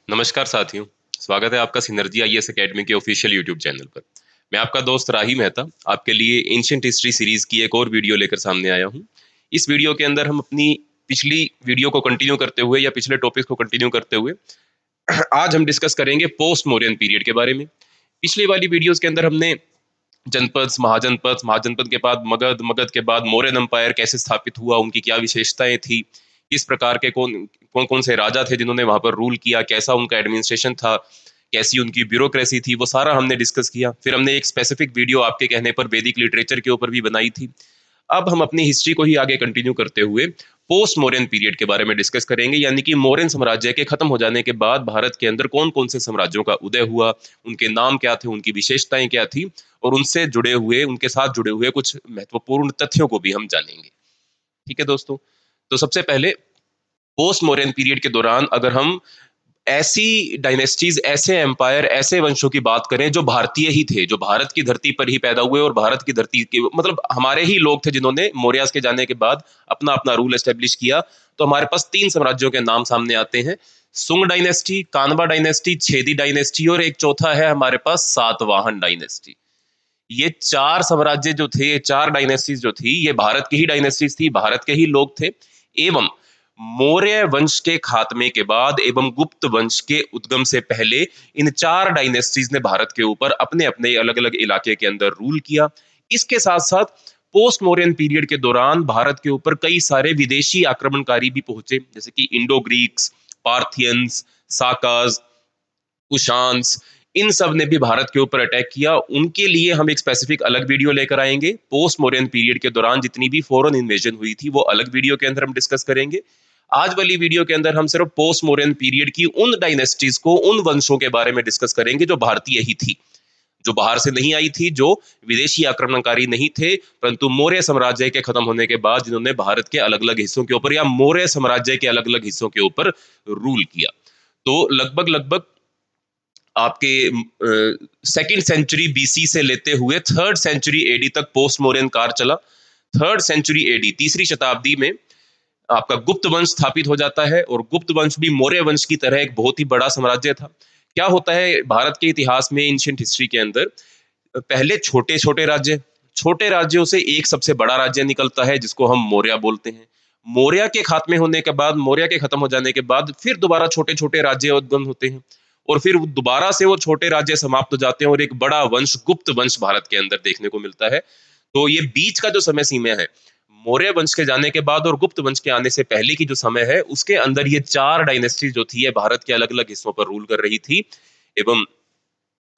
नमस्कार साथियों। स्वागत है आपका सिनर्जी आईएएस एकेडमी के ऑफिशियल यूट्यूब चैनल पर। मैं आपका दोस्त राही मेहता आपके लिए एंशिएंट हिस्ट्री सीरीज की एक और वीडियो लेकर सामने आया हूं। इस वीडियो के अंदर हम अपनी पिछली वीडियो को कंटिन्यू करते हुए या पिछले टॉपिक्स को कंटिन्यू करते हुए आज हम डिस्कस करेंगे पोस्ट मौर्यन पीरियड के बारे में। पिछली वाली वीडियोस के अंदर हमने जनपद, महाजनपद, महाजनपद के बाद मगध, मगध के बाद मौर्यन एम्पायर कैसे स्थापित हुआ, उनकी क्या विशेषताएं थी, किस प्रकार के कौन कौन कौन से राजा थे जिन्होंने वहां पर रूल किया, कैसा उनका एडमिनिस्ट्रेशन था, कैसी उनकी ब्यूरोक्रेसी थी, वो सारा हमने डिस्कस किया। फिर हमने एक स्पेसिफिक वीडियो आपके कहने पर वैदिक लिटरेचर के ऊपर भी बनाई थी। अब हम अपनी हिस्ट्री को ही आगे कंटिन्यू करते हुए पोस्ट मौर्यन पीरियड के बारे में डिस्कस करेंगे, यानी कि मौर्यन साम्राज्य के खत्म हो जाने के बाद भारत के अंदर कौन कौन से साम्राज्यों का उदय हुआ, उनके नाम क्या थे, उनकी विशेषताएं क्या थी, और उनसे जुड़े हुए, उनके साथ जुड़े हुए कुछ महत्वपूर्ण तथ्यों को भी हम जानेंगे। ठीक है दोस्तों, तो सबसे पहले पोस्ट मौर्यन पीरियड के दौरान अगर हम ऐसी डायनेस्टीज, ऐसे एम्पायर, ऐसे वंशों की बात करें जो भारतीय ही थे, जो भारत की धरती पर ही पैदा हुए और भारत की धरती के मतलब हमारे ही लोग थे जिन्होंने मौर्यास के जाने के बाद अपना अपना रूल एस्टेब्लिश किया, तो हमारे पास तीन साम्राज्यों के नाम सामने आते हैं। सुंग डायनेस्टी, कानबा डायनेस्टी, छेदी डायनेस्टी, और एक चौथा है हमारे पास सातवाहन डायनेस्टी। ये चार साम्राज्य जो थे, ये चार डायनेस्टीज जो थी, ये भारत की ही डायनेस्टीज थी, भारत के ही लोग थे। एवं मौर्य वंश के खात्मे के बाद एवं गुप्त वंश के उद्गम से पहले इन चार डायनेस्टीज ने भारत के ऊपर अपने अपने अलग अलग इलाके के अंदर रूल किया। इसके साथ साथ पोस्ट मौर्यन पीरियड के दौरान भारत के ऊपर कई सारे विदेशी आक्रमणकारी भी पहुंचे, जैसे कि इंडो ग्रीक्स, पार्थियंस, साकाज, कुशान्स, इन सब ने भी भारत के ऊपर अटैक किया। उनके लिए हम एक स्पेसिफिक अलग वीडियो लेकर आएंगे। पोस्ट मौर्यन पीरियड के दौरान जितनी भी फॉरेन इन्वेजन हुई थी वो अलग वीडियो के अंदर हम डिस्कस करेंगे। आज वाली वीडियो के अंदर हम सिर्फ पोस्ट मौर्यन पीरियड की उन डायनेस्टीज को, उन वंशों के बारे में डिस्कस करेंगे जो भारतीय ही थी, जो बाहर से नहीं आई थी, जो विदेशी आक्रमणकारी नहीं थे, परंतु मौर्य साम्राज्य के खत्म होने के बाद जिन्होंने भारत के अलग अलग हिस्सों के ऊपर या मौर्य साम्राज्य के अलग अलग हिस्सों के ऊपर रूल किया। तो लगभग लगभग आपके सेकेंड सेंचुरी बीसी से लेते हुए थर्ड सेंचुरी एडी तक पोस्ट मौर्यन काल चला। थर्ड सेंचुरी एडी, तीसरी शताब्दी में आपका गुप्त वंश स्थापित हो जाता है, और गुप्त वंश भी मौर्य वंश की तरह एक बहुत ही बड़ा साम्राज्य था। क्या होता है भारत के इतिहास में, एंशिएंट हिस्ट्री के अंदर, पहले छोटे छोटे राज्य, छोटे राज्यों से एक सबसे बड़ा राज्य निकलता है जिसको हम मौर्य बोलते हैं। मौर्य के खात्मे होने के बाद, मौर्य के खत्म हो जाने के बाद फिर दोबारा छोटे छोटे राज्य उद्गम होते हैं, और फिर दोबारा से वो छोटे राज्य समाप्त हो जाते हैं और एक बड़ा वंश, गुप्त वंश भारत के अंदर देखने को मिलता है। तो ये बीच का जो समय सीमा है, मौर्य वंश के जाने के बाद और गुप्त वंश के आने से पहले की जो समय है, उसके अंदर ये चार डायनेस्टी जो थी, ये भारत के अलग अलग हिस्सों पर रूल कर रही थी, एवं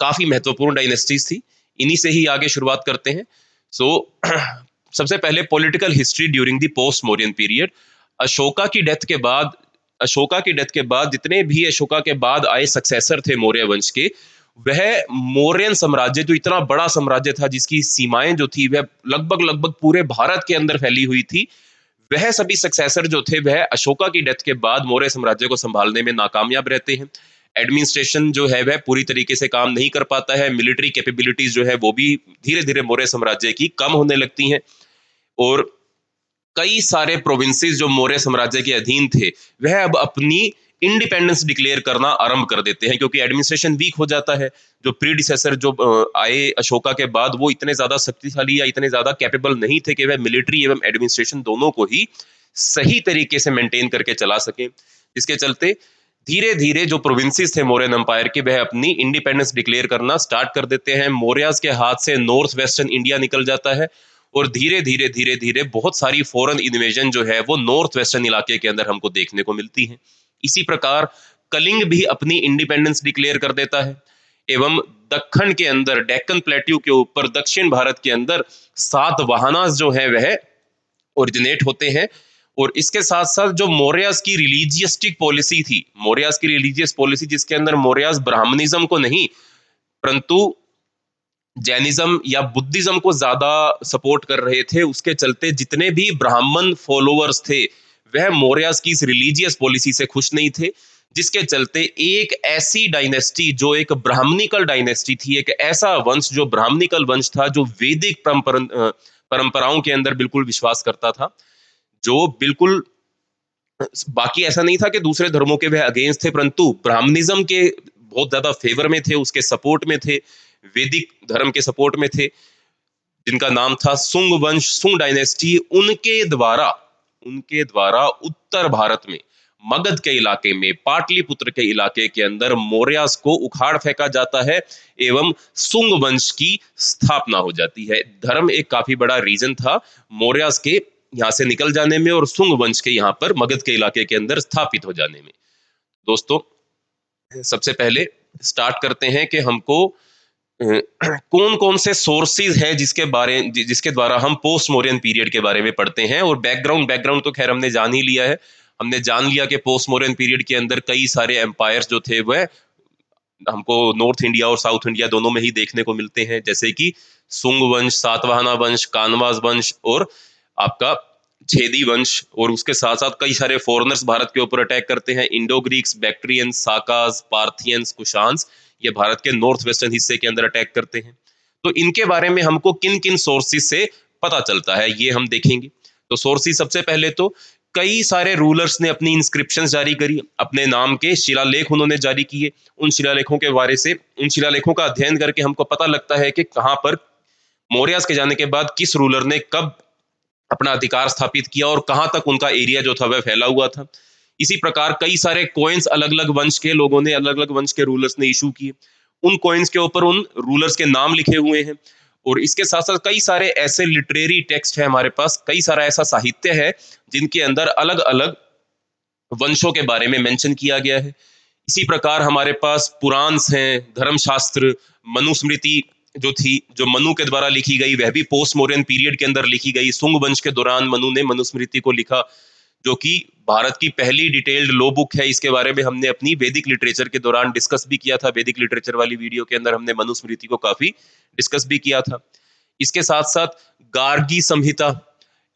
काफी महत्वपूर्ण डायनेस्टीज थी। इन्हीं से ही आगे शुरुआत करते हैं। सो सबसे पहले political history during the post Mauryan period. Ashoka की डेथ के बाद, अशोका की डेथ के बाद जितने भी अशोका के बाद आए सक्सेसर थे मौर्य वंश के, वह मौर्यन साम्राज्य जो इतना बड़ा साम्राज्य था, जिसकी सीमाएं जो थी वह लगभग लगभग पूरे भारत के अंदर फैली हुई थी, वह सभी सक्सेसर जो थे वह अशोका की डेथ के बाद मौर्य साम्राज्य को संभालने में नाकामयाब रहते हैं। एडमिनिस्ट्रेशन जो है वह पूरी तरीके से काम नहीं कर पाता है, मिलिट्री कैपेबिलिटीज जो है वो भी धीरे धीरे मौर्य साम्राज्य की कम होने लगती हैं, और कई सारे प्रोविंसेस जो मौर्य साम्राज्य के अधीन थे वह अब अपनी इंडिपेंडेंस डिक्लेयर करना आरंभ कर देते हैं, क्योंकि एडमिनिस्ट्रेशन वीक हो जाता है। जो प्रीडिसेसर जो आए अशोका के बाद, वो इतने ज्यादा शक्तिशाली या इतने ज्यादा कैपेबल नहीं थे कि वह मिलिट्री एवं एडमिनिस्ट्रेशन दोनों को ही सही तरीके से मेंटेन करके चला सके, जिसके चलते धीरे धीरे जो प्रोविंसेस थे मौर्यन एम्पायर के, वह अपनी इंडिपेंडेंस डिक्लेयर करना स्टार्ट कर देते हैं। मौर्यास के हाथ से नॉर्थ वेस्टर्न इंडिया निकल जाता है, और धीरे धीरे धीरे धीरे बहुत सारी फॉरेन इन्वेजन जो है वो नॉर्थ वेस्टर्न इलाके के अंदर हमको देखने को मिलती है। इसी प्रकार कलिंग भी अपनी इंडिपेंडेंस डिक्लेयर कर देता है, एवं दक्कन के अंदर, डेक्कन प्लेट्यू के ऊपर दक्षिण भारत के अंदर सातवाहनास जो है वह ओरिजिनेट होते हैं। और इसके साथ साथ जो मौर्यास की रिलीजियस्टिक पॉलिसी थी, मौर्यास की रिलीजियस पॉलिसी जिसके अंदर मौर्यास ब्राह्मणिज्म को नहीं, परंतु जैनिज्म या बुद्धिज्म को ज्यादा सपोर्ट कर रहे थे, उसके चलते जितने भी ब्राह्मण फॉलोअर्स थे वह मौर्यास की इस रिलीजियस पॉलिसी से खुश नहीं थे, जिसके चलते एक ऐसी डायनेस्टी जो एक ब्राह्मणिकल डायनेस्टी थी, एक ऐसा वंश जो ब्राह्मणिकल वंश था, जो वैदिक परंपराओं के अंदर बिल्कुल विश्वास करता था, जो बिल्कुल बाकी ऐसा नहीं था कि दूसरे धर्मों के वह अगेंस्ट थे, परंतु ब्राह्मणिज्म के बहुत ज्यादा फेवर में थे, उसके सपोर्ट में थे, वैदिक धर्म के सपोर्ट में थे, जिनका नाम था सुंग वंश, सुंग डायनेस्टी। उनके द्वारा उत्तर भारत में मगध के इलाके में, पाटलिपुत्र के इलाके के अंदर मौर्यास को उखाड़ फेंका जाता है एवं सुंग वंश की स्थापना हो जाती है। धर्म एक काफी बड़ा रीजन था मौर्यास के यहाँ से निकल जाने में और सुंग वंश के यहाँ पर मगध के इलाके के अंदर स्थापित हो जाने में। दोस्तों, सबसे पहले स्टार्ट करते हैं कि हमको कौन कौन से सोर्सेज है जिसके द्वारा हम पोस्ट मौर्यन पीरियड के बारे में पढ़ते हैं। और बैकग्राउंड तो खैर हमने जान ही लिया है। हमने जान लिया कि पोस्ट मौर्यन पीरियड के अंदर कई सारे एम्पायर्स जो थे वह हमको नॉर्थ इंडिया और साउथ इंडिया दोनों में ही देखने को मिलते हैं, जैसे कि सुंग वंश, सातवाहना वंश, कानवास वंश और आपका छेदी वंश। और उसके साथ साथ कई सारे फॉरेनर्स भारत के ऊपर अटैक करते हैं, Indo Greeks, Bactrians, साकाज, Parthians, Kushans, ये भारत के नॉर्थ वेस्टर्न हिस्से के अंदर अटैक करते हैं। तो इनके बारे में हमको किन किन सोर्सेज से पता चलता है ये हम देखेंगे। तो सोर्सेज, सबसे पहले तो कई सारे रूलर्स ने अपनी इंस्क्रिप्शन जारी करी, अपने नाम के शिलालेख उन्होंने जारी किए। उन शिलालेखों के बारे से, उन शिलालेखों का अध्ययन करके हमको पता लगता है कि कहाँ पर मौर्यास के जाने के बाद किस रूलर ने कब अपना अधिकार स्थापित किया और कहां तक उनका एरिया जो था वह फैला हुआ था। इसी प्रकार कई सारे कॉइन्स अलग अलग वंश के लोगों ने, अलग अलग वंश के रूलर्स ने इशू किए। उन कॉइन्स के ऊपर उन रूलर्स के नाम लिखे हुए हैं। और इसके साथ साथ कई सारे ऐसे लिटरेरी टेक्स्ट है हमारे पास, कई सारा ऐसा साहित्य है जिनके अंदर अलग अलग वंशों के बारे में मेंशन किया गया है। इसी प्रकार हमारे पास पुराण्स हैं, धर्मशास्त्र, मनुस्मृति जो थी, जो मनु के द्वारा लिखी गई, वह भी पोस्ट मौर्यन पीरियड के अंदर लिखी गई। सुंग वंश के दौरान मनु ने मनुस्मृति को लिखा, जो कि भारत की पहली डिटेल्ड लॉ बुक है। इसके बारे में हमने अपनी वैदिक लिटरेचर के दौरान डिस्कस भी किया था। वैदिक लिटरेचर वाली वीडियो के अंदर हमने मनुस्मृति को काफी डिस्कस भी किया था। इसके साथ साथ गार्गी संहिता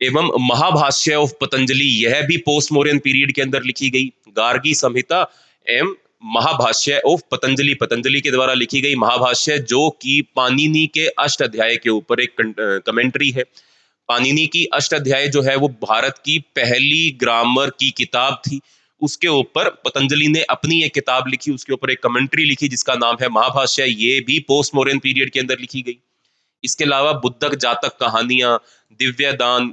एवं महाभाष्य ऑफ पतंजलि, यह भी पोस्ट मौर्यन पीरियड के अंदर लिखी गई। गार्गी संहिता एवं महाभाष्य ऑफ पतंजलि, पतंजलि के द्वारा लिखी गई महाभाष्य, जो कि पाणिनि के अष्ट अध्याय के ऊपर एक कमेंट्री है। पाणिनि की अष्ट अध्याय जो है वो भारत की पहली ग्रामर की किताब थी। उसके ऊपर पतंजलि ने अपनी एक किताब लिखी, उसके ऊपर एक कमेंट्री लिखी जिसका नाम है महाभाष्य। ये भी पोस्ट मौर्यन पीरियड के अंदर लिखी गई। इसके अलावा बुद्धक जातक कहानियां, दिव्य दान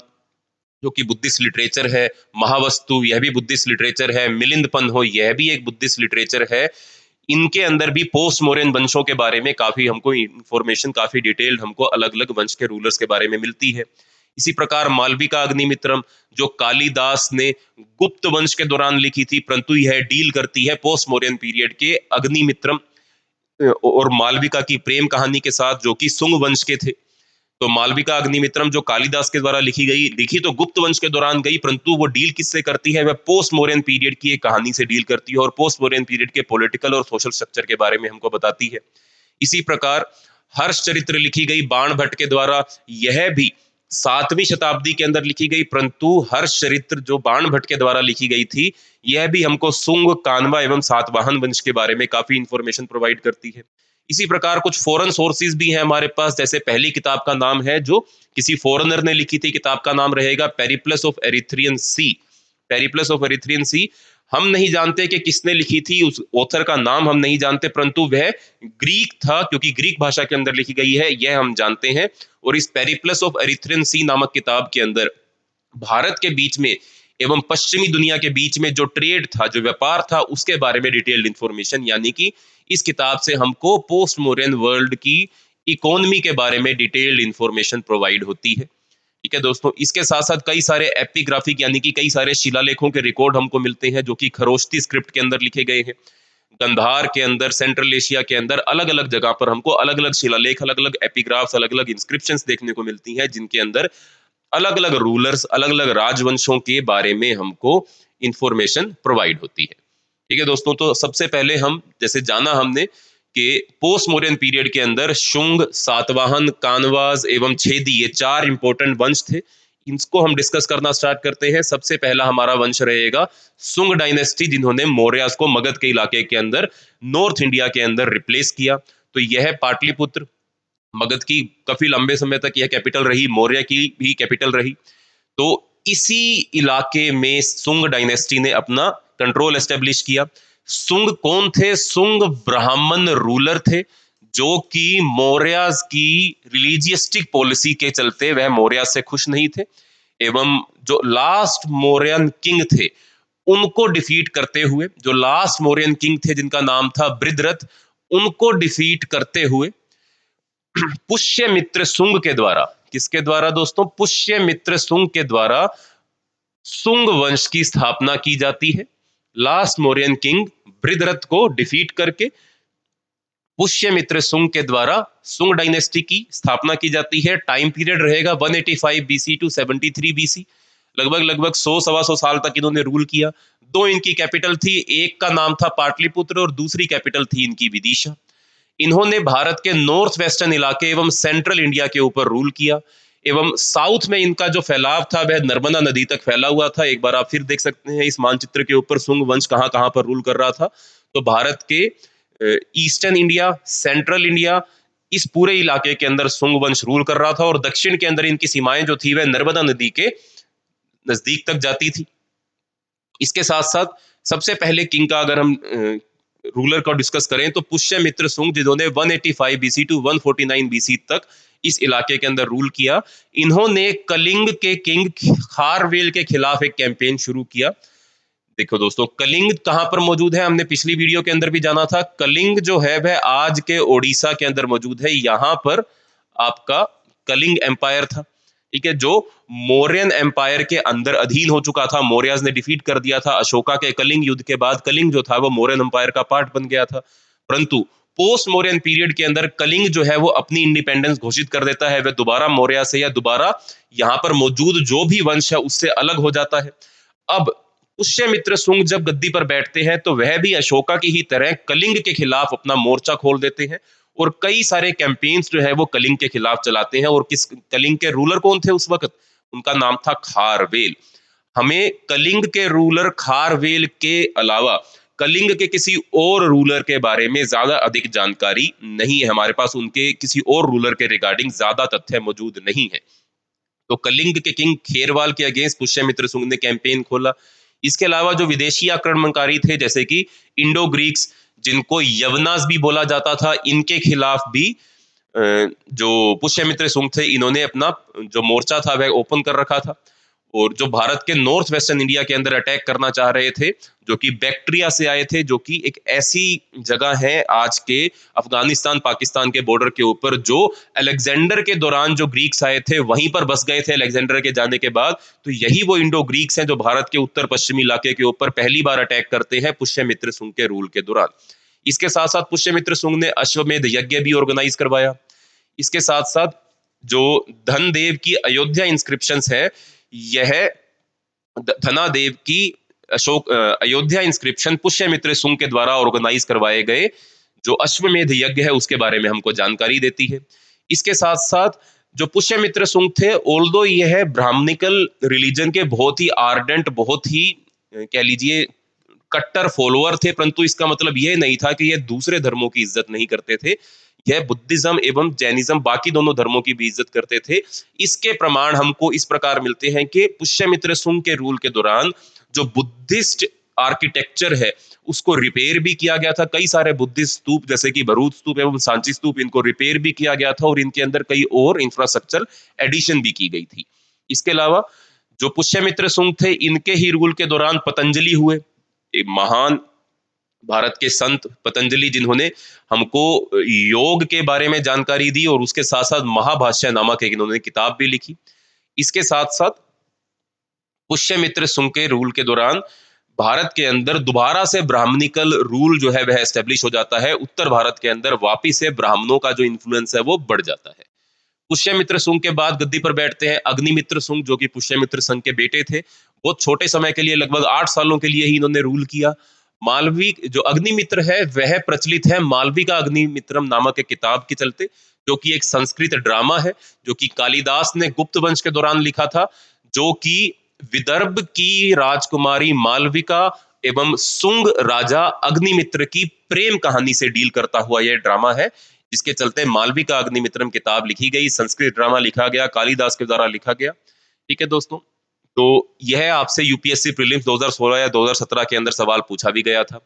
जो कि बुद्धिस्ट लिटरेचर है, महावस्तु यह भी बुद्धिस्ट लिटरेचर है, मिलिंद हो यह भी एक बुद्धिस्ट लिटरेचर है। इनके अंदर भी पोस्ट मौर्यन वंशों के बारे में काफी हमको इंफॉर्मेशन, काफी डिटेल्ड हमको अलग अलग वंश के रूलर्स के बारे में मिलती है। इसी प्रकार मालविका अग्निमित्रम, जो कालिदास ने गुप्त वंश के दौरान लिखी थी, परंतु यह डील करती है पोस्ट मौर्यन पीरियड के अग्निमित्रम और मालविका की प्रेम कहानी के साथ, जो कि सुंग वंश के थे। तो मालविका अग्निमित्रम जो कालिदास के द्वारा लिखी गई, लिखी तो गुप्त वंश के दौरान गई, परंतु वो डील किससे करती है, वह पोस्ट मौर्यन पीरियड की एक कहानी से डील करती है और पोस्ट मौर्यन पीरियड के पॉलिटिकल और सोशल स्ट्रक्चर के बारे में हमको बताती है। इसी प्रकार हर्ष चरित्र लिखी गई बाण भट्ट के द्वारा, यह भी 7वीं शताब्दी के अंदर लिखी गई, परंतु हर्ष चरित्र जो बाण भट्ट के द्वारा लिखी गई थी, यह भी हमको सुंग, कानवा एवं सातवाहन वंश के बारे में काफी इंफॉर्मेशन प्रोवाइड करती है। इसी प्रकार कुछ फॉरेन सोर्सेज भी हैं हमारे पास। जैसे पहली किताब का नाम है जो किसी फॉरेनर ने लिखी थी, किताब का नाम रहेगा Periplus of Erythrean Sea. Periplus of Erythrean Sea, हम नहीं जानते कि किसने लिखी थी, उस ऑथर का नाम हम नहीं जानते, परंतु वह ग्रीक था, क्योंकि ग्रीक भाषा के अंदर लिखी गई है, यह हम जानते हैं। और इस पेरिप्लस ऑफ एरिथ्रियन सी नामक किताब के अंदर भारत के बीच में एवं पश्चिमी दुनिया के बीच में जो ट्रेड था, जो व्यापार था, उसके बारे में डिटेल्ड इंफॉर्मेशन, यानी कि इस किताब से हमको पोस्ट मॉडर्न वर्ल्ड की इकोनॉमी के बारे में डिटेल्ड इंफॉर्मेशन प्रोवाइड होती है। ठीक है दोस्तों, इसके साथ साथ कई सारे एपिग्राफिक यानी कि कई सारे शिलालेखों के रिकॉर्ड हमको मिलते हैं, जो कि खरोष्टी स्क्रिप्ट के अंदर लिखे गए हैं। गंधार के अंदर, सेंट्रल एशिया के अंदर अलग अलग जगह पर हमको अलग अलग शिलालेख, अलग अलग एपिग्राफ्स, अलग अलग इंस्क्रिप्शंस देखने को मिलती हैं, जिनके अंदर अलग अलग रूलर्स, अलग अलग राजवंशों के बारे में हमको इंफॉर्मेशन प्रोवाइड होती है। ठीक है दोस्तों, तो सबसे पहले हम जैसे जाना हमने कि पोस्ट मौर्यन पीरियड के अंदर शुंग, सातवाहन, कानवाज एवं छेदी, ये 4 इंपॉर्टेंट वंश थे। इनको हम डिस्कस करना स्टार्ट करते हैं। सबसे पहला हमारा वंश रहेगा सुंग डायनेस्टी, जिन्होंने मौर्यास को मगध के इलाके के अंदर, नॉर्थ इंडिया के अंदर रिप्लेस किया। तो यह पाटलिपुत्र, मगध की काफी लंबे समय तक यह कैपिटल रही, मौर्य की भी कैपिटल रही। तो इसी इलाके में सुंग डायनेस्टी ने अपना कंट्रोल एस्टेब्लिश किया। सुंग कौन थे? सुंग ब्राह्मण रूलर थे जो कि मौर्याज की रिलीजियस्टिक पॉलिसी के चलते वह मौर्य से खुश नहीं थे, एवं जो लास्ट मौर्यन किंग थे उनको डिफीट करते हुए, जो लास्ट मौर्यन किंग थे जिनका नाम था बृहद्रथ, उनको डिफीट करते हुए पुष्यमित्र सुंग के द्वारा, किसके द्वारा दोस्तों? पुष्यमित्र सुंग के द्वारा सुंग वंश की स्थापना की जाती है। लास्ट मौर्यन किंग बृहद्रथ को डिफीट करके पुष्यमित्र सुंग के द्वारा सुंग डायनेस्टी की स्थापना की जाती है। टाइम पीरियड रहेगा 185 बीसी टू 73 बीसी, लगभग 100 सवा 100 साल तक इन्होंने रूल किया। दो इनकी कैपिटल थी, एक का नाम था पाटलिपुत्र और दूसरी कैपिटल थी इनकी विदिशा। इन्होंने भारत के नॉर्थ वेस्टर्न इलाके एवं सेंट्रल इंडिया के ऊपर रूल किया, एवं साउथ में इनका जो फैलाव था वह नर्मदा नदी तक फैला हुआ था। एक बार आप फिर देख सकते हैं इस मानचित्र के ऊपर सुंग वंश कहां कहां पर रूल कर रहा था। तो भारत के ईस्टर्न इंडिया, सेंट्रल इंडिया, इस पूरे इलाके के अंदर सुंग वंश रूल कर रहा था, और दक्षिण के अंदर इनकी सीमाएं जो थी वह नर्मदा नदी के नजदीक तक जाती थी। इसके साथ साथ सबसे पहले किंग का अगर हम रूलर को डिस्कस करें तो पुष्यमित्र सुंग, जिन्होंने 185 बीसी टू 149 बीसी तक इस इलाके के अंदर रूल किया। इन्होंने कलिंग के किंग खारवेल के खिलाफ एक कैंपेन शुरू किया। देखो दोस्तों, कलिंग कहां पर मौजूद है? हमने पिछली वीडियो के अंदर भी जाना था। कलिंग जो है वह आज के ओडिशा के अंदर मौजूद है। यहां पर आपका कलिंग एम्पायर था, ठीक है, जो मौर्यन एम्पायर के अंदर अधीन हो चुका था। मौर्याज ने डिफीट कर दिया था। अशोका के कलिंग युद्ध के बाद कलिंग जो था वो मौर्यन एम्पायर का पार्ट बन गया था। परंतु पोस्ट मौर्यन पीरियड के अंदर कलिंग जो है वो अपनी इंडिपेंडेंस घोषित कर देता है। वह दोबारा मौर्य से या दोबारा यहां पर मौजूद जो भी वंश है उससे अलग हो जाता है। अब पुष्यमित्र सुंग जब गद्दी पर बैठते हैं तो वह भी अशोका की ही तरह कलिंग के खिलाफ अपना मोर्चा खोल देते हैं, और कई सारे कैंपेन्स जो है वो कलिंग के खिलाफ चलाते हैं। और किस कलिंग के रूलर कौन थे उस वक्त? उनका नाम था खारवेल। हमें कलिंग के रूलर खारवेल के अलावा कलिंग के किसी और रूलर के बारे में ज्यादा अधिक जानकारी नहीं है। हमारे पास उनके किसी और रूलर के रिगार्डिंग ज्यादा तथ्य मौजूद नहीं है। तो कलिंग के किंग खेरवाल के अगेंस्ट पुष्यमित्र सुंग ने कैंपेन खोला। इसके अलावा जो विदेशी आक्रमणकारी थे जैसे कि इंडो ग्रीक्स, जिनको यवनास भी बोला जाता था, इनके खिलाफ भी जो पुष्यमित्र सुंग थे इन्होंने अपना जो मोर्चा था वह ओपन कर रखा था। और जो भारत के नॉर्थ वेस्टर्न इंडिया के अंदर अटैक करना चाह रहे थे, जो कि बैक्ट्रिया से आए थे, जो कि एक ऐसी जगह है आज के अफगानिस्तान पाकिस्तान के बॉर्डर के ऊपर, जो अलेक्जेंडर के दौरान जो ग्रीक्स आए थे वहीं पर बस गए थे अलेक्जेंडर के जाने के बाद। तो यही वो इंडो ग्रीक्स हैं जो भारत के उत्तर पश्चिमी इलाके के ऊपर पहली बार अटैक करते हैं पुष्यमित्र सुंग के रूल के दौरान। इसके साथ साथ पुष्यमित्र सुंग ने अश्वमेध यज्ञ भी ऑर्गेनाइज करवाया। इसके साथ साथ जो धनदेव की अयोध्या इंस्क्रिप्शंस है, यह धनादेव की अयोध्या इंस्क्रिप्शन पुष्यमित्र सुंग के द्वारा ऑर्गेनाइज करवाए गए जो अश्वमेध यज्ञ है उसके बारे में हमको जानकारी देती है। इसके साथ साथ जो पुष्यमित्र सुंग थे, ऑल्दो यह ब्राह्मणिकल रिलीजन के बहुत ही आर्डेंट, बहुत ही कह लीजिए कट्टर फॉलोअर थे, परंतु इसका मतलब यह नहीं था कि यह दूसरे धर्मों की इज्जत नहीं करते थे। यह बुद्धिज्म एवं जैनिज्म, बाकी दोनों धर्मों की भी इज्जत करते थे। इसके प्रमाण हमको इस प्रकार मिलते हैं कि पुष्यमित्र सुंग के रूल के दौरान जो बुद्धिस्ट आर्किटेक्चर है उसको रिपेयर भी किया गया था। कई सारे बुद्धिस्ट स्तूप जैसे कि भरूच स्तूप एवं सांची स्तूप, इनको रिपेयर भी किया गया था और इनके अंदर कई और इंफ्रास्ट्रक्चर एडिशन भी की गई थी। इसके अलावा जो पुष्यमित्र सुंग थे, इनके ही रूल के दौरान पतंजलि हुए, एक महान भारत के संत पतंजलि, जिन्होंने हमको योग के बारे में जानकारी दी और उसके साथ साथ महाभाष्य नामक एक इन्होंने किताब भी लिखी। इसके साथ साथ पुष्यमित्र सुंग के रूल के दौरान भारत के अंदर दोबारा से ब्राह्मणिकल रूल जो है वह एस्टेब्लिश हो जाता है। उत्तर भारत के अंदर वापिस से ब्राह्मणों का जो इन्फ्लुएंस है वो बढ़ जाता है। पुष्यमित्र सुंग के बाद गद्दी पर बैठते हैं अग्निमित्र सुंग, जो कि पुष्यमित्र सुंग के बेटे थे। बहुत छोटे समय के लिए, लगभग 8 सालों के लिए ही इन्होंने रूल किया। मालवी जो अग्निमित्र है वह प्रचलित है मालवी का अग्निमित्रम नामक एक किताब के चलते, जो कि एक संस्कृत ड्रामा है जो कि कालिदास ने गुप्त वंश के दौरान लिखा था, जो कि विदर्भ की राजकुमारी मालविका एवं सुंग राजा अग्निमित्र की प्रेम कहानी से डील करता हुआ यह ड्रामा है, जिसके चलते मालवी का अग्निमित्रम किताब लिखी गई, संस्कृत ड्रामा लिखा गया, कालिदास के द्वारा लिखा गया। ठीक है दोस्तों, तो यह आपसे यूपीएससी प्रीलिम्स 2016 या 2017 के अंदर सवाल पूछा भी गया था।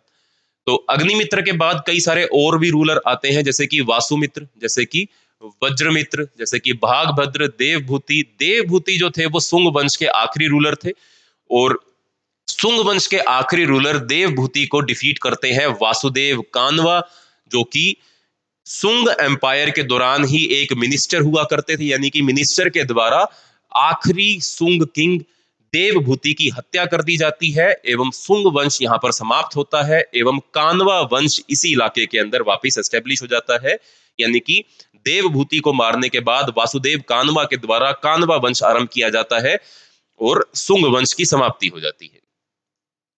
तो अग्निमित्र के बाद कई सारे और भी रूलर आते हैं, जैसे कि वासुमित्र, जैसे कि वज्रमित्र, जैसे कि भागभद्र, देवभूति। देवभूति जो थे वो सुंग वंश के आखिरी रूलर थे, और सुंग वंश के आखिरी रूलर देवभूति को डिफीट करते हैं वासुदेव कानवा, जो कि सुंग एम्पायर के दौरान ही एक मिनिस्टर हुआ करते थे, यानी कि मिनिस्टर के द्वारा आखिरी सुंग किंग देवभूति की हत्या कर दी जाती है, एवं सुंग वंश यहां पर समाप्त होता है, एवं कानवा वंश इसी इलाके के अंदर वापस एस्टेब्लिश हो जाता है। यानी कि देवभूति को मारने के बाद वासुदेव कानवा के द्वारा कानवा वंश आरंभ किया जाता है और सुंग वंश की समाप्ति हो जाती है।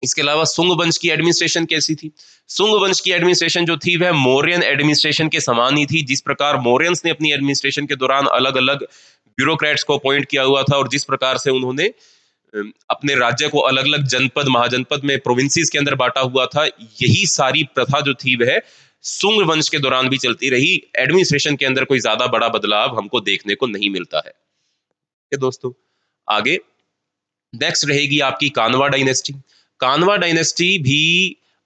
इसके अलावा सुंग वंश की एडमिनिस्ट्रेशन कैसी थी? सुंग वंश की एडमिनिस्ट्रेशन जो थी वह मौर्यन एडमिनिस्ट्रेशन के समान ही थी। जिस प्रकार मौर्यंस ने अपनी एडमिनिस्ट्रेशन के दौरान अलग अलग ब्यूरोक्रेट्स को अपॉइंट किया हुआ था, और जिस प्रकार से उन्होंने अपने राज्य को अलग अलग जनपद, महाजनपद में, प्रोविंसेस के अंदर बांटा हुआ था, यही सारी प्रथा जो थी वह सुंग वंश के दौरान भी चलती रही। एडमिनिस्ट्रेशन के अंदर कोई ज्यादा बड़ा बदलाव हमको देखने को नहीं मिलता है। दोस्तों, आगे नेक्स्ट रहेगी आपकी कानवा डायनेस्टी। कानवा डायनेस्टी भी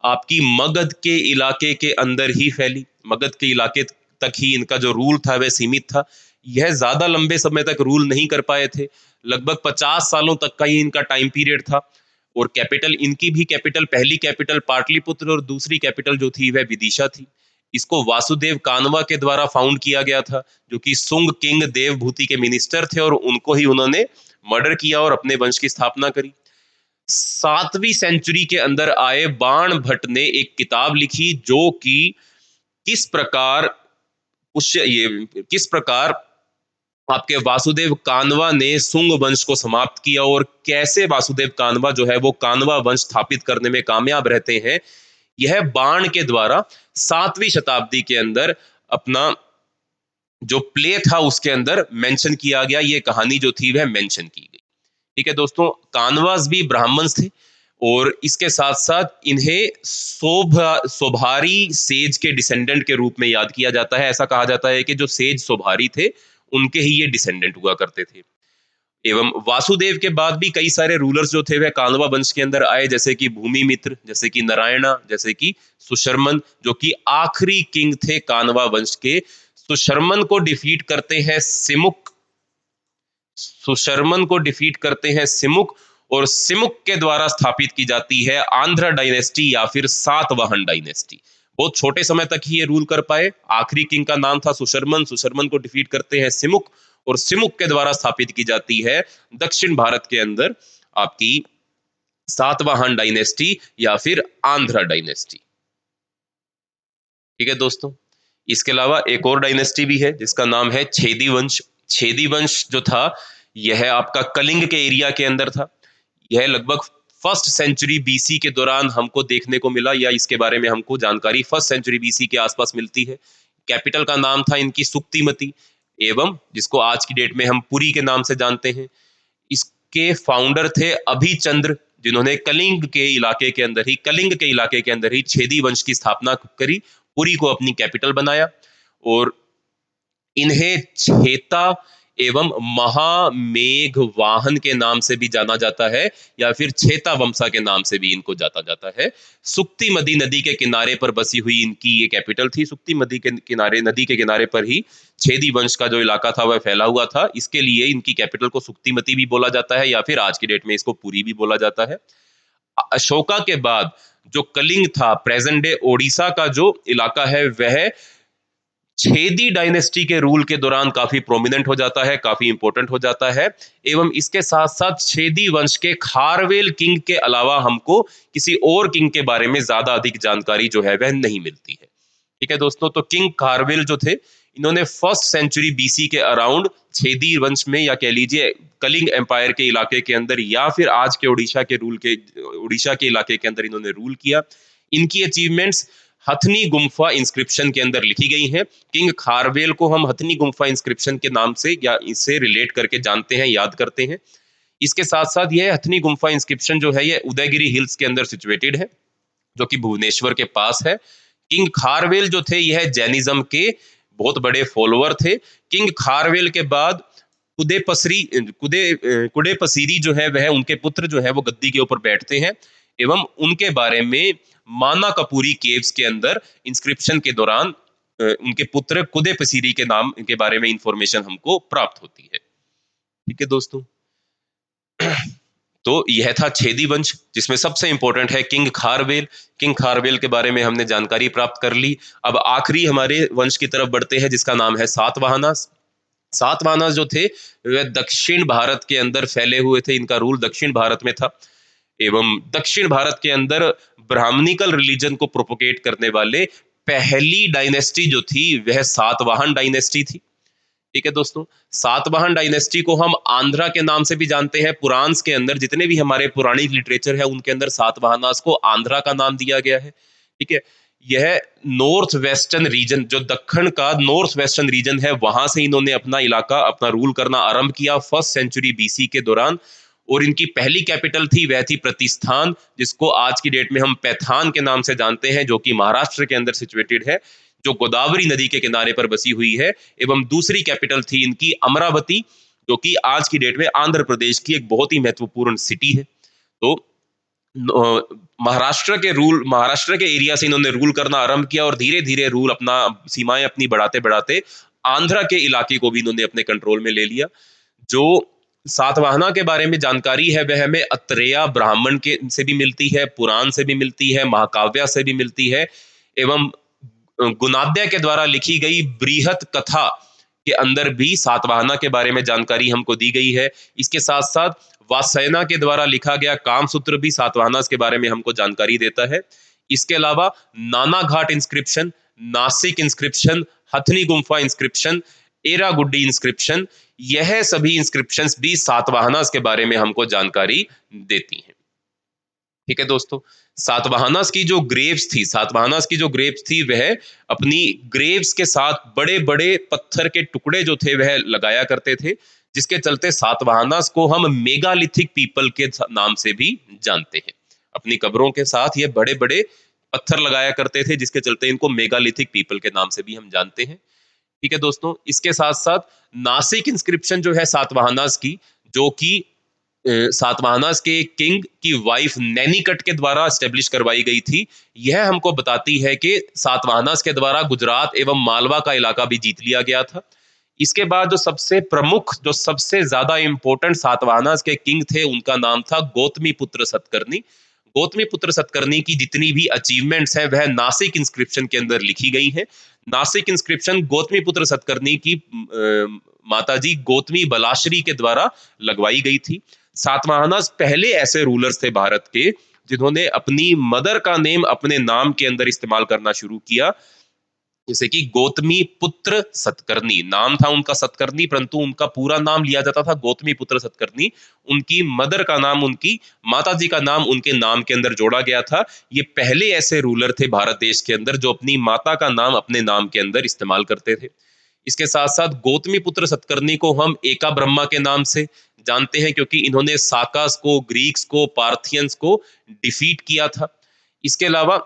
आपकी मगध के इलाके के अंदर ही फैली। मगध के इलाके तक ही इनका जो रूल था वह सीमित था। यह ज्यादा लंबे समय तक रूल नहीं कर पाए थे, लगभग 50 सालों तक का ही इनका टाइम पीरियड था। और कैपिटल, इनकी भी कैपिटल, पहली कैपिटल पाटलिपुत्र और दूसरी कैपिटल जो थी वह विदिशा थी। इसको वासुदेव कानवा के द्वारा फाउंड किया गया था, जो कि सुंग किंग देवभूति के मिनिस्टर थे, और उनको ही उन्होंने मर्डर किया और अपने वंश की स्थापना करी। 7वीं सेंचुरी के अंदर आए बाण भट्ट ने एक किताब लिखी, जो कि किस प्रकार किस प्रकार आपके वासुदेव कानवा ने सुंग वंश को समाप्त किया, और कैसे वासुदेव कानवा जो है वो कानवा वंश स्थापित करने में कामयाब रहते हैं। यह बाण के द्वारा 7वीं शताब्दी के अंदर अपना जो प्ले था उसके अंदर मेंशन किया गया। ये कहानी जो थी वह मेंशन की गई। ठीक है दोस्तों, कानवास भी ब्राह्मण्स थे, और इसके साथ साथ इन्हें सोभारी सेज के डिसेंडेंट के रूप में याद किया जाता है। ऐसा कहा जाता है कि जो सेज सोभारी थे उनके ही ये डिसेंडेंट हुआ करते थे। एवं वासुदेव के बाद भी कई सारे रूलर्स जो थे वह कानवा वंश के अंदर आए, जैसे कि भूमिमित्र, जैसे कि नारायणा, जैसे कि सुशर्मन, जो कि आखिरी किंग थे कानवा वंश के। सुशर्मन को डिफीट करते हैं सिमुक, सुशर्मन को डिफीट करते हैं सिमुक, और सिमुक के द्वारा स्थापित की जाती है आंध्र डायनेस्टी या फिर सातवाहन डायनेस्टी। बहुत छोटे समय तक ही ये रूल कर पाए। आखिरी किंग का नाम था सुशर्मन, सुशर्मन को डिफीट करते हैं सिमुक, और सिमुक के द्वारा स्थापित की जाती है दक्षिण भारत के अंदर आपकी सातवाहन डायनेस्टी या फिर आंध्र डायनेस्टी। ठीक है दोस्तों, इसके अलावा एक और डायनेस्टी भी है जिसका नाम है छेदी वंश। छेदी वंश जो था यह आपका कलिंग के एरिया के अंदर था। यह लगभग 1st सेंचुरी बीसी के दौरान हमको देखने को मिला, या इसके बारे में हमको जानकारी 1st सेंचुरी बीसी के आसपास मिलती है। कैपिटल का नाम था इनकी सुक्तिमती, एवं जिसको आज की डेट में हम पुरी के नाम से जानते हैं। इसके फाउंडर थे अभिचंद्र, जिन्होंने कलिंग के इलाके के अंदर ही छेदी वंश की स्थापना करी, पुरी को अपनी कैपिटल बनाया, और इन्हें छेता एवं महामेघवाहन के नाम से भी जाना जाता है, या फिर छेता वंशा के नाम से भी इनको जाना जाता है। सुक्तिमती नदी के किनारे पर बसी हुई इनकी ये कैपिटल थी। सुक्तिमती के किनारे, नदी के किनारे पर ही छेदी वंश का जो इलाका था वह फैला हुआ था। इसके लिए इनकी कैपिटल को सुक्तिमती भी बोला जाता है, या फिर आज की डेट में इसको पुरी भी बोला जाता है। अशोका के बाद जो कलिंग था, प्रेजेंट डे ओडिशा का जो इलाका है, वह छेदी डायनेस्टी के रूल के दौरान काफी प्रोमिनेंट हो जाता है, काफी इंपॉर्टेंट हो जाता है। एवं इसके साथ साथ छेदी वंश के खारवेल किंग के अलावा हमको किसी और किंग के बारे में ज्यादा अधिक जानकारी जो है वह नहीं मिलती है। ठीक है दोस्तों, तो किंग खारवेल जो थे, इन्होंने 1st सेंचुरी बीसी के अराउंड छेदी वंश में, या कह लीजिए कलिंग एम्पायर के इलाके के अंदर, या फिर आज के उड़ीसा के इलाके के अंदर इन्होंने रूल किया। इनकी अचीवमेंट्स हथनी गुम्फा इंस्क्रिप्शन के अंदर लिखी गई हैं। किंग खारवेल को हम हथनी गुम्फा इंस्क्रिप्शन के नाम से या इससे रिलेट करके जानते हैं, याद करते हैं। इसके साथ साथ यह हथनी गुम्फा इंस्क्रिप्शन जो है यह उदयगिरी हिल्स के अंदर सिचुएटेड है, जो कि भुवनेश्वर के पास है। किंग खारवेल जो थे यह जैनिज्म के बहुत बड़े फॉलोअर थे। किंग खारवेल के बाद कुडे पसीरी जो है वह उनके पुत्र जो है वो गद्दी के ऊपर बैठते हैं एवं उनके बारे में माना कपूरी केव्स के अंदर इंस्क्रिप्शन के दौरान उनके पुत्र कुदे पसीरी के नाम के बारे में इंफॉर्मेशन हमको प्राप्त होती है। ठीक है दोस्तों। तो यह था छेदी वंश, जिसमें सबसे इंपॉर्टेंट है किंग खारवेल। किंग खारवेल के बारे में हमने जानकारी प्राप्त कर ली। अब आखिरी हमारे वंश की तरफ बढ़ते हैं, जिसका नाम है सातवाहनास। सातवाहनास जो थे वह दक्षिण भारत के अंदर फैले हुए थे। इनका रूल दक्षिण भारत में था एवं दक्षिण भारत के अंदर ब्राह्मणिकल रिलीजन को प्रोपोगेट करने वाले पहली डायनेस्टी जो थी वह सातवाहन डायनेस्टी थी। ठीक है दोस्तों। सातवाहन डायनेस्टी को हम आंध्रा के नाम से भी जानते हैं। पुराण्स के अंदर जितने भी हमारे पौराणिक लिटरेचर है उनके अंदर सातवाहनास को आंध्रा का नाम दिया गया है। ठीक है। यह नॉर्थ वेस्टर्न रीजन, जो दक्षिण का नॉर्थ वेस्टर्न रीजन है, वहां से इन्होंने अपना इलाका, अपना रूल करना आरंभ किया फर्स्ट सेंचुरी बीसी के दौरान। और इनकी पहली कैपिटल थी वह थी प्रतिस्थान, जिसको आज की डेट में हम पैथान के नाम से जानते हैं, जो कि महाराष्ट्र के अंदर सिचुएटेड है, जो गोदावरी नदी के किनारे पर बसी हुई है। एवं दूसरी कैपिटल थी इनकी अमरावती, जो कि आज की डेट में आंध्र प्रदेश की एक बहुत ही महत्वपूर्ण सिटी है। तो महाराष्ट्र के एरिया से इन्होंने रूल करना आरंभ किया और धीरे धीरे रूल अपना सीमाएं अपनी बढ़ाते बढ़ाते आंध्रा के इलाके को भी इन्होंने अपने कंट्रोल में ले लिया। जो सातवाहना के बारे में जानकारी है वह हमें अत्रेया ब्राह्मण के से भी मिलती है, पुराण से भी मिलती है, महाकाव्य से भी मिलती है एवं गुणाध्याय के द्वारा लिखी गई बृहत कथा के अंदर भी सातवाहना के बारे में जानकारी हमको दी गई है। इसके साथ साथ वासैना के द्वारा लिखा गया कामसूत्र भी सातवाहना के बारे में हमको जानकारी देता है। इसके अलावा Nana Ghat inscription, Nasik inscription, Hathni Gumpha inscription, Erragudi inscription, यह सभी इंस्क्रिप्शंस भी सातवाहना के बारे में हमको जानकारी देती हैं। ठीक है दोस्तों। सातवाहनास की जो ग्रेव्स थी वह अपनी ग्रेव्स के साथ बड़े बड़े पत्थर के टुकड़े जो थे वह लगाया करते थे, जिसके चलते सातवाहनास को हम मेगालिथिक पीपल के नाम से भी जानते हैं। अपनी कब्रों के साथ ये बड़े बड़े पत्थर लगाया करते थे, जिसके चलते इनको मेगालिथिक पीपल के नाम से भी हम जानते हैं। ठीक है दोस्तों। इसके साथ साथ नासिक इंस्क्रिप्शन जो है सातवाहनास की, जो कि सातवाहनास के किंग की वाइफ नैनीकट के द्वारा स्टेब्लिश करवाई गई थी, यह हमको बताती है कि सातवाहनास के द्वारा गुजरात एवं मालवा का इलाका भी जीत लिया गया था। इसके बाद जो सबसे प्रमुख, जो सबसे ज्यादा इंपॉर्टेंट सातवाहनास के किंग थे, उनका नाम था गौतमी पुत्र सतकर्णी। गौतमी पुत्र सतकर्णी की जितनी भी अचीवमेंट्स हैं वह नासिक इंस्क्रिप्शन के अंदर लिखी गई हैं। नासिक इंस्क्रिप्शन गौतमी पुत्र सतकर्णी की माताजी गौतमी बलाश्री के द्वारा लगवाई गई थी। सातवाहनास पहले ऐसे रूलर्स थे भारत के जिन्होंने अपनी मदर का नेम अपने नाम के अंदर इस्तेमाल करना शुरू किया, जैसे कि गौतमी पुत्र सतकर्णी नाम था उनका सतकर्णी, परंतु उनका पूरा नाम लिया जाता था गौतमी पुत्र सतकर्णी। उनकी मदर का नाम, उनकी माताजी का नाम उनके नाम के अंदर जोड़ा गया था। ये पहले ऐसे रूलर थे भारत देश के अंदर जो अपनी माता का नाम अपने नाम के अंदर इस्तेमाल करते थे। इसके साथ साथ गौतमी पुत्र सतकर्णी को हम एका ब्रह्मा के नाम से जानते हैं, क्योंकि इन्होंने साकास को, ग्रीक्स को, पार्थियंस को डिफीट किया था। इसके अलावा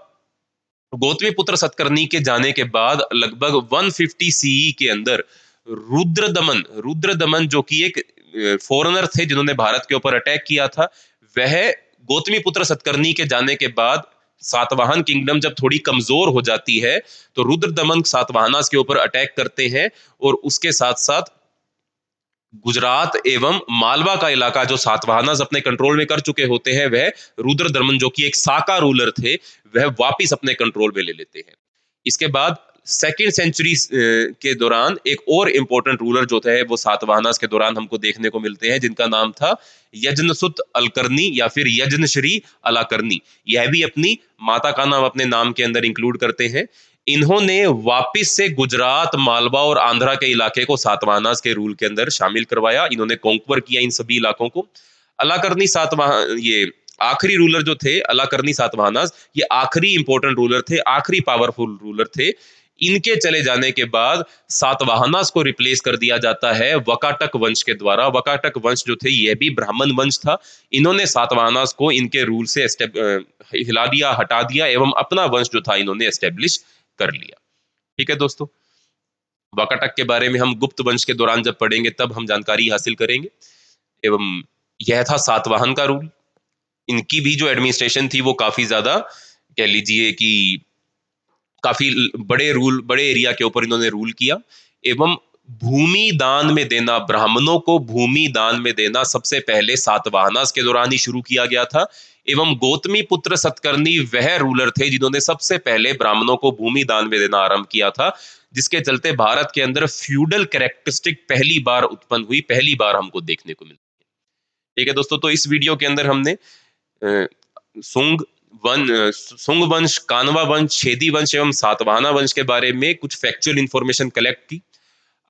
गौतमी पुत्र सतकर्णी के जाने के बाद लगभग 150 सीई के अंदर रुद्रदमन जो कि एक फॉरेनर थे जिन्होंने भारत के ऊपर अटैक किया था, वह गौतमी पुत्र सतकर्णी के जाने के बाद सातवाहन किंगडम जब थोड़ी कमजोर हो जाती है तो रुद्रदमन सातवाहनास के ऊपर अटैक करते हैं और उसके साथ साथ गुजरात एवं मालवा का इलाका जो सातवाहनास अपने कंट्रोल में कर चुके होते हैं, वह रुद्रदमन जो कि एक साका रूलर थे वह वापिस अपने कंट्रोल में ले लेते हैं। इसके बाद सेकेंड सेंचुरी के दौरान एक और इंपॉर्टेंट रूलर जो थे वो सातवाहनास के दौरान हमको देखने को मिलते हैं, जिनका नाम था यज्ञसुत अलकर्णी या फिर यज्ञश्री अलाकर्णी। यह भी अपनी माता का नाम अपने नाम के अंदर इंक्लूड करते हैं। इन्होंने वापिस से गुजरात, मालवा और आंध्रा के इलाके को सातवाहनास के रूल के अंदर शामिल करवाया। इन्होंने कॉन्क्वर किया इन सभी इलाकों को। अलाकर्णी सातवाहन, ये आखिरी रूलर जो थे अलाकर्णी सातवाहनास, ये आखिरी इंपॉर्टेंट रूलर थे, आखिरी पावरफुल रूलर थे। इनके चले जाने के बाद सातवाहनास को रिप्लेस कर दिया जाता है वकाटक वंश के द्वारा। वकाटक वंश जो थे यह भी ब्राह्मण वंश था। इन्होंने सातवाहनास को इनके रूल से हिला दिया, हटा दिया एवं अपना वंश जो था इन्होंने एस्टेब्लिश कर लिया। ठीक है दोस्तों। वाकाटक के बारे में हम गुप्त वंश के दौरान जब पढ़ेंगे तब हम जानकारी हासिल करेंगे। एवं यह था सातवाहन का रूल। इनकी भी जो एडमिनिस्ट्रेशन थी वो काफी ज्यादा, कह लीजिए कि काफी बड़े रूल, बड़े एरिया के ऊपर इन्होंने रूल किया। एवं भूमि दान में देना, ब्राह्मणों को भूमि दान में देना सबसे पहले सातवाहनास के दौरान ही शुरू किया गया था। एवं गौतमी पुत्र सतकर्णी वह रूलर थे जिन्होंने सबसे पहले ब्राह्मणों को भूमि दान में देना आरंभ किया था, जिसके चलते भारत के अंदर फ्यूडल कैरेक्टरिस्टिक पहली बार उत्पन्न हुई, पहली बार हमको देखने को मिली। ठीक है दोस्तों, तो इस वीडियो के अंदर हमने सुंग सुंग वंश, कानवा वंश, छेदी वंश एवं सातवाहना वंश के बारे में कुछ फैक्चुअल इंफॉर्मेशन कलेक्ट की।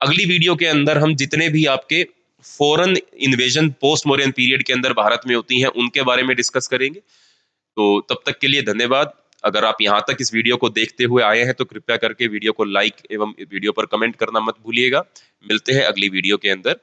अगली वीडियो के अंदर हम जितने भी आपके foreign invasion post Mauryan period के अंदर भारत में होती हैं उनके बारे में डिस्कस करेंगे। तो तब तक के लिए धन्यवाद। अगर आप यहाँ तक इस वीडियो को देखते हुए आए हैं तो कृपया करके वीडियो को लाइक एवं वीडियो पर कमेंट करना मत भूलिएगा। मिलते हैं अगली वीडियो के अंदर।